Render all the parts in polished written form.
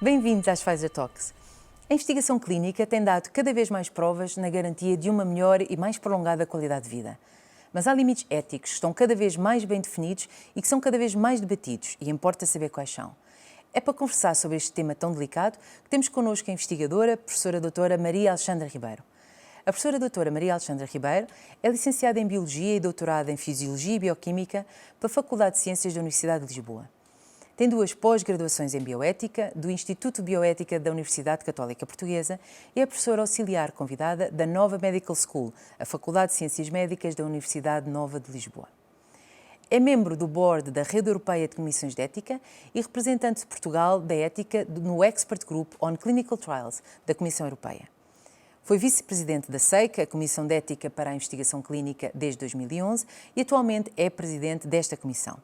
Bem-vindos às Pfizer Talks. A investigação clínica tem dado cada vez mais provas na garantia de uma melhor e mais prolongada qualidade de vida. Mas há limites éticos que estão cada vez mais bem definidos e que são cada vez mais debatidos, e importa saber quais são. É para conversar sobre este tema tão delicado que temos connosco a investigadora, a professora doutora Maria Alexandra Ribeiro. A professora doutora Maria Alexandra Ribeiro é licenciada em Biologia e doutorada em Fisiologia e Bioquímica pela Faculdade de Ciências da Universidade de Lisboa. Tem 2 pós-graduações em Bioética do Instituto de Bioética da Universidade Católica Portuguesa e é professora auxiliar convidada da Nova Medical School, a Faculdade de Ciências Médicas da Universidade Nova de Lisboa. É membro do Board da Rede Europeia de Comissões de Ética e representante de Portugal da Ética no Expert Group on Clinical Trials da Comissão Europeia. Foi vice-presidente da SEIC, a Comissão de Ética para a Investigação Clínica, desde 2011 e atualmente é presidente desta comissão.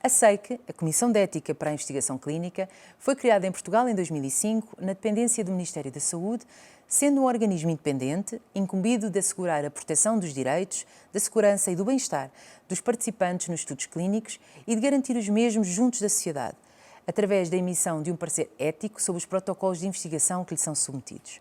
A SEIC, a Comissão de Ética para a Investigação Clínica, foi criada em Portugal em 2005, na dependência do Ministério da Saúde, sendo um organismo independente, incumbido de assegurar a proteção dos direitos, da segurança e do bem-estar dos participantes nos estudos clínicos e de garantir os mesmos juntos da sociedade, através da emissão de um parecer ético sobre os protocolos de investigação que lhe são submetidos.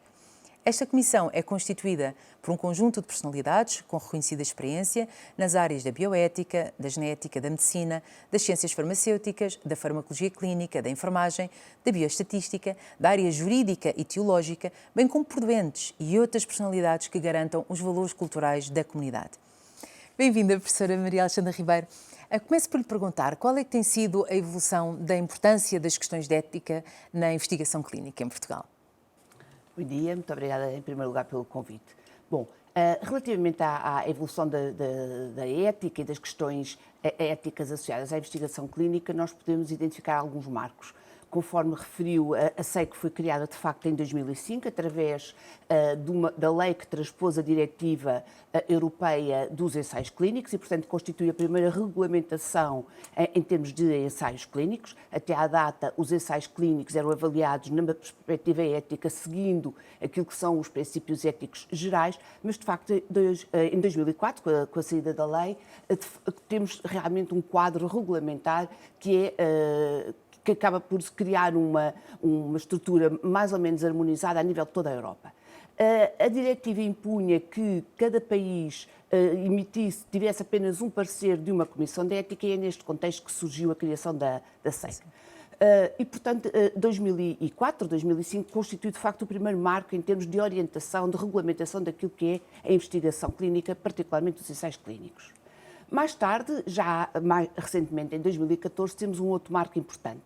Esta comissão é constituída por um conjunto de personalidades com reconhecida experiência nas áreas da bioética, da genética, da medicina, das ciências farmacêuticas, da farmacologia clínica, da enfermagem, da bioestatística, da área jurídica e teológica, bem como por doentes e outras personalidades que garantam os valores culturais da comunidade. Bem-vinda, professora Maria Alexandra Ribeiro. Começo por lhe perguntar qual é que tem sido a evolução da importância das questões de ética na investigação clínica em Portugal. Bom dia, muito obrigada em primeiro lugar pelo convite. Bom, relativamente à evolução da ética e das questões éticas associadas à investigação clínica, nós podemos identificar alguns marcos. Conforme referiu, a SEIC foi criada de facto em 2005, através da lei que transpôs a diretiva europeia dos ensaios clínicos e, portanto, constitui a primeira regulamentação em termos de ensaios clínicos. Até à data, os ensaios clínicos eram avaliados numa perspectiva ética, seguindo aquilo que são os princípios éticos gerais, mas, de facto, em 2004, com a saída da lei, temos realmente um quadro regulamentar que acaba por se criar uma estrutura mais ou menos harmonizada a nível de toda a Europa. A diretiva impunha que cada país tivesse apenas um parecer de uma comissão de ética e é neste contexto que surgiu a criação da SEIC. E, portanto, 2004, 2005 constitui de facto o primeiro marco em termos de orientação, de regulamentação daquilo que é a investigação clínica, particularmente os ensaios clínicos. Mais tarde, já mais recentemente, em 2014, temos um outro marco importante,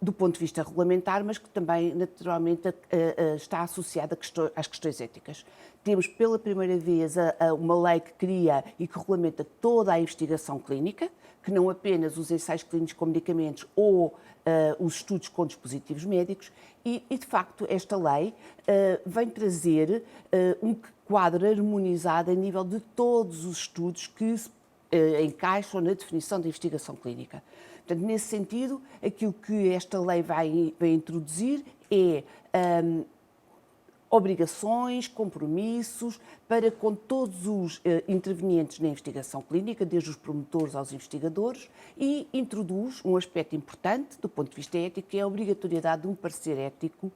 do ponto de vista regulamentar, mas que também, naturalmente, está associado às questões éticas. Temos, pela primeira vez, uma lei que cria e que regulamenta toda a investigação clínica, que não apenas os ensaios clínicos com medicamentos ou os estudos com dispositivos médicos, e de facto, esta lei vem trazer um quadro harmonizado a nível de todos os estudos que se encaixam na definição de investigação clínica. Portanto, nesse sentido, aquilo que esta lei vai introduzir é obrigações, compromissos para com todos os intervenientes na investigação clínica, desde os promotores aos investigadores, e introduz um aspecto importante do ponto de vista ético, que é a obrigatoriedade de um parecer ético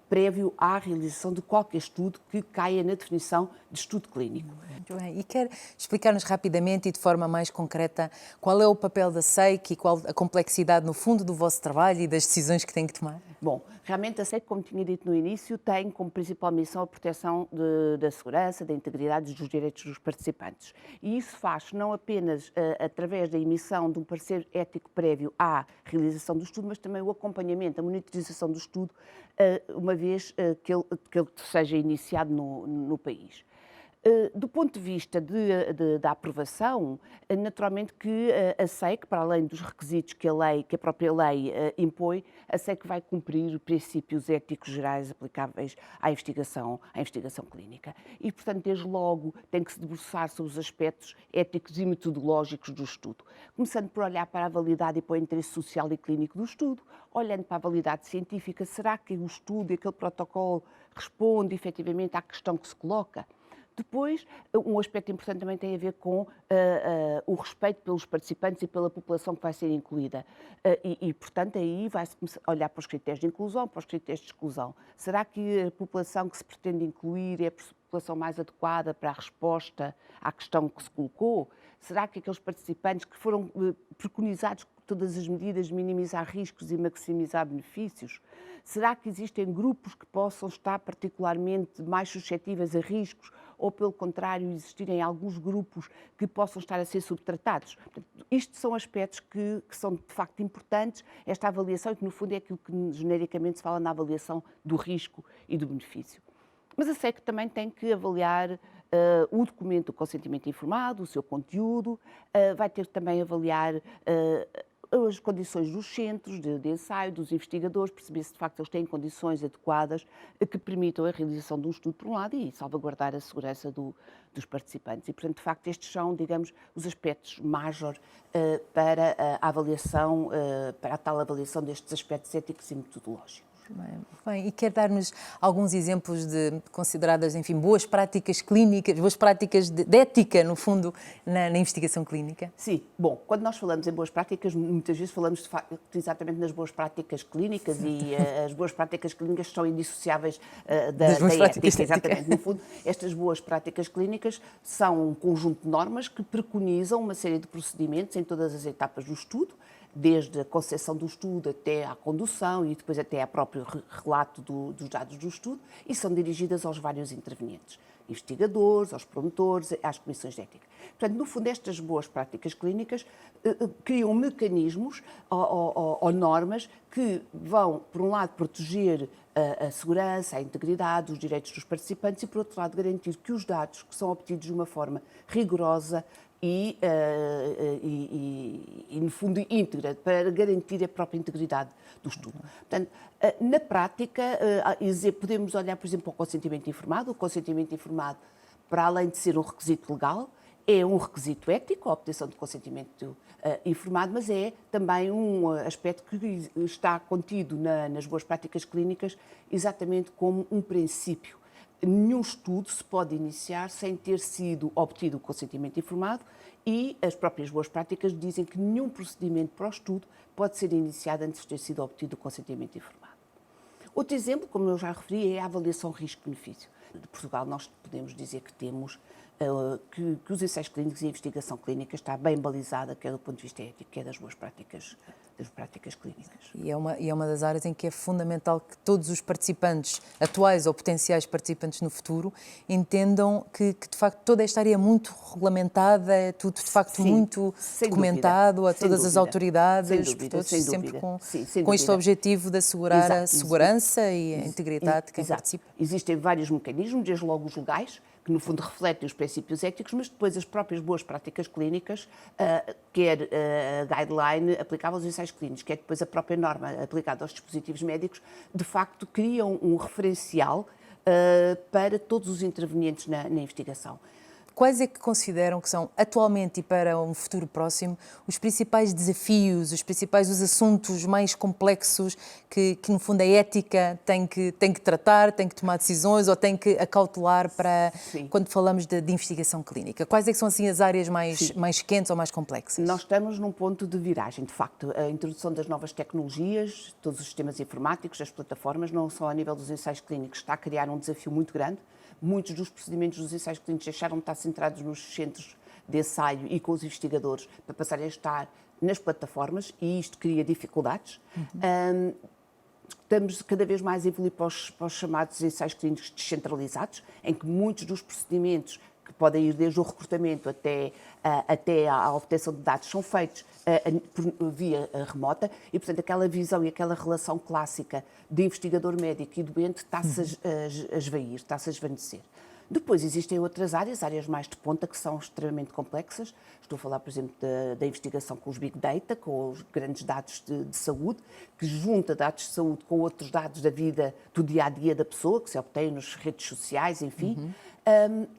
prévio à realização de qualquer estudo que caia na definição de estudo clínico. Muito bem. E quer explicar-nos rapidamente e de forma mais concreta qual é o papel da SEIC e qual a complexidade, no fundo, do vosso trabalho e das decisões que tem que tomar? Bom, realmente a SEIC, como tinha dito no início, tem como principal missão a proteção da segurança, da integridade e dos direitos dos participantes. E isso faz não apenas através da emissão de um parecer ético prévio à realização do estudo, mas também o acompanhamento, a monitorização do estudo, uma vez que ele seja iniciado no país. Do ponto de vista da aprovação, naturalmente que a SEIC, para além dos requisitos que a própria lei impõe, a SEIC vai cumprir princípios éticos gerais aplicáveis à investigação clínica. E, portanto, desde logo tem que se debruçar sobre os aspectos éticos e metodológicos do estudo, começando por olhar para a validade e para o interesse social e clínico do estudo, olhando para a validade científica, será que o estudo e aquele protocolo responde efetivamente à questão que se coloca? Depois, um aspecto importante também tem a ver com o respeito pelos participantes e pela população que vai ser incluída. Portanto, aí vai-se olhar para os critérios de inclusão, para os critérios de exclusão. Será que a população que se pretende incluir é a população mais adequada para a resposta à questão que se colocou? Será que aqueles participantes que foram preconizados com todas as medidas de minimizar riscos e maximizar benefícios? Será que existem grupos que possam estar particularmente mais suscetíveis a riscos ou, pelo contrário, existirem alguns grupos que possam estar a ser subtratados? Portanto, isto são aspectos que são, de facto, importantes, esta avaliação, que, no fundo, é aquilo que genericamente se fala na avaliação do risco e do benefício. Mas a SEC também tem que avaliar o documento do consentimento informado, o seu conteúdo, vai ter que também avaliar as condições dos centros de ensaio, dos investigadores, perceber se de facto eles têm condições adequadas que permitam a realização de um estudo por um lado e salvaguardar a segurança dos participantes. E, portanto, de facto, estes são, digamos, os aspectos major para a avaliação, para a tal avaliação destes aspectos éticos e metodológicos. Bem, e quer dar-nos alguns exemplos de consideradas, enfim, boas práticas clínicas, boas práticas de ética, no fundo, na investigação clínica? Sim. Bom, quando nós falamos em boas práticas, muitas vezes falamos exatamente nas boas práticas clínicas e as boas práticas clínicas são indissociáveis da ética. Exatamente. No fundo, estas boas práticas clínicas são um conjunto de normas que preconizam uma série de procedimentos em todas as etapas do estudo, desde a concepção do estudo até à condução e depois até ao próprio relato dos dados do estudo, e são dirigidas aos vários intervenientes, investigadores, aos promotores, às comissões de ética. Portanto, no fundo, estas boas práticas clínicas criam mecanismos ou normas que vão, por um lado, proteger a segurança, a integridade, os direitos dos participantes e, por outro lado, garantir que os dados que são obtidos de uma forma rigorosa e, no fundo, íntegra, para garantir a própria integridade do estudo. Portanto, na prática, podemos olhar, por exemplo, para o consentimento informado. O consentimento informado, para além de ser um requisito legal, é um requisito ético, a obtenção de consentimento informado, mas é também um aspecto que está contido nas boas práticas clínicas exatamente como um princípio. Nenhum estudo se pode iniciar sem ter sido obtido o consentimento informado e as próprias boas práticas dizem que nenhum procedimento para o estudo pode ser iniciado antes de ter sido obtido o consentimento informado. Outro exemplo, como eu já referi, é a avaliação risco-benefício. De Portugal, nós podemos dizer que temos que os ensaios clínicos e a investigação clínica está bem balizada, quer do ponto de vista ético, quer das boas práticas clínicas. E é uma das áreas em que é fundamental que todos os participantes, atuais ou potenciais participantes no futuro, entendam que de facto toda esta área é muito regulamentada, é tudo de facto muito documentado a todas as autoridades, todos sempre com este objetivo de assegurar a segurança e a integridade de quem participa. Existem vários mecanismos, desde logo os legais, que no fundo refletem os princípios éticos, mas depois as próprias boas práticas clínicas, quer a guideline aplicável aos ensaios clínicos, quer depois a própria norma aplicada aos dispositivos médicos, de facto criam um referencial para todos os intervenientes na investigação. Quais é que consideram que são, atualmente e para um futuro próximo, os principais desafios, os assuntos mais complexos que no fundo, a ética tem que tratar, tem que tomar decisões ou tem que acautelar para quando falamos de investigação clínica? Quais é que são assim, as áreas mais quentes ou mais complexas? Nós estamos num ponto de viragem, de facto. A introdução das novas tecnologias, todos os sistemas informáticos, as plataformas, não só a nível dos ensaios clínicos, está a criar um desafio muito grande. Muitos dos procedimentos dos ensaios clínicos deixaram de estar centrados nos centros de ensaio e com os investigadores para passarem a estar nas plataformas e isto cria dificuldades. Estamos cada vez mais a evoluir para os chamados ensaios clínicos descentralizados, em que muitos dos procedimentos que podem ir desde o recrutamento até à obtenção de dados são feitos por via remota e, portanto, aquela visão e aquela relação clássica de investigador médico e doente está-se a esvair, está-se a esvanecer. Depois existem outras áreas mais de ponta, que são extremamente complexas. Estou a falar, por exemplo, da investigação com os Big Data, com os grandes dados de saúde, que junta dados de saúde com outros dados da vida, do dia-a-dia da pessoa, que se obtém nas redes sociais, enfim.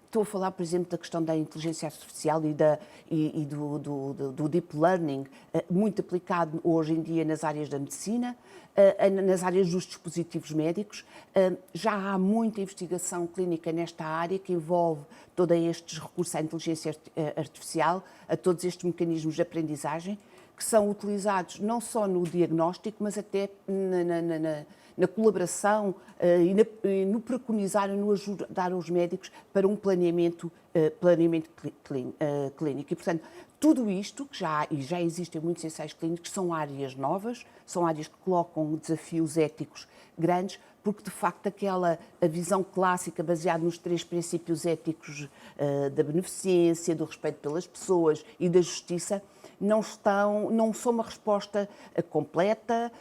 Estou a falar, por exemplo, da questão da inteligência artificial e do deep learning, muito aplicado hoje em dia nas áreas da medicina, nas áreas dos dispositivos médicos. Já há muita investigação clínica nesta área que envolve todos estes recursos à inteligência artificial, a todos estes mecanismos de aprendizagem, que são utilizados não só no diagnóstico, mas até na colaboração e no preconizar e no ajudar os médicos para um planeamento clínico. E, portanto, tudo isto, que já existem muitos ensaios clínicos, são áreas novas, são áreas que colocam desafios éticos grandes, porque, de facto, a visão clássica baseada nos 3 princípios éticos da beneficência, do respeito pelas pessoas e da justiça, não são uma resposta completa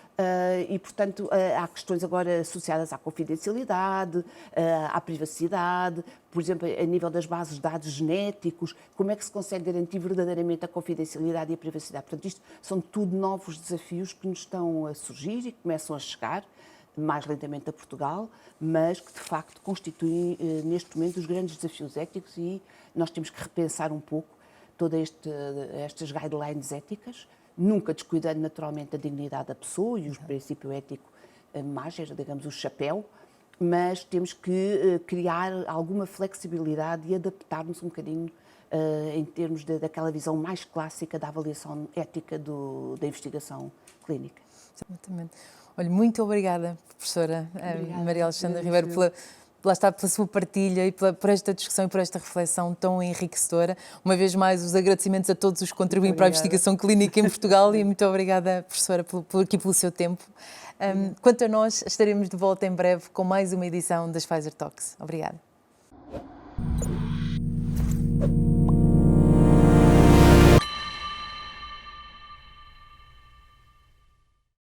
e, portanto, há questões agora associadas à confidencialidade, à privacidade, por exemplo, a nível das bases de dados genéticos, como é que se consegue garantir verdadeiramente a confidencialidade e a privacidade. Portanto, isto são tudo novos desafios que nos estão a surgir e que começam a chegar, mais lentamente a Portugal, mas que de facto constituem neste momento os grandes desafios éticos e nós temos que repensar um pouco todas estas guidelines éticas, nunca descuidando naturalmente a dignidade da pessoa e o princípio ético mais, digamos, o chapéu, mas temos que criar alguma flexibilidade e adaptar-nos um bocadinho em termos daquela visão mais clássica da avaliação ética da investigação clínica. Exatamente. Olha, muito obrigada, professora Maria Alexandra Ribeiro, pela sua partilha e por esta discussão e por esta reflexão tão enriquecedora. Uma vez mais, os agradecimentos a todos os que contribuem para a investigação clínica em Portugal e muito obrigada, professora, pelo seu tempo. Quanto a nós, estaremos de volta em breve com mais uma edição das Pfizer Talks. Obrigada.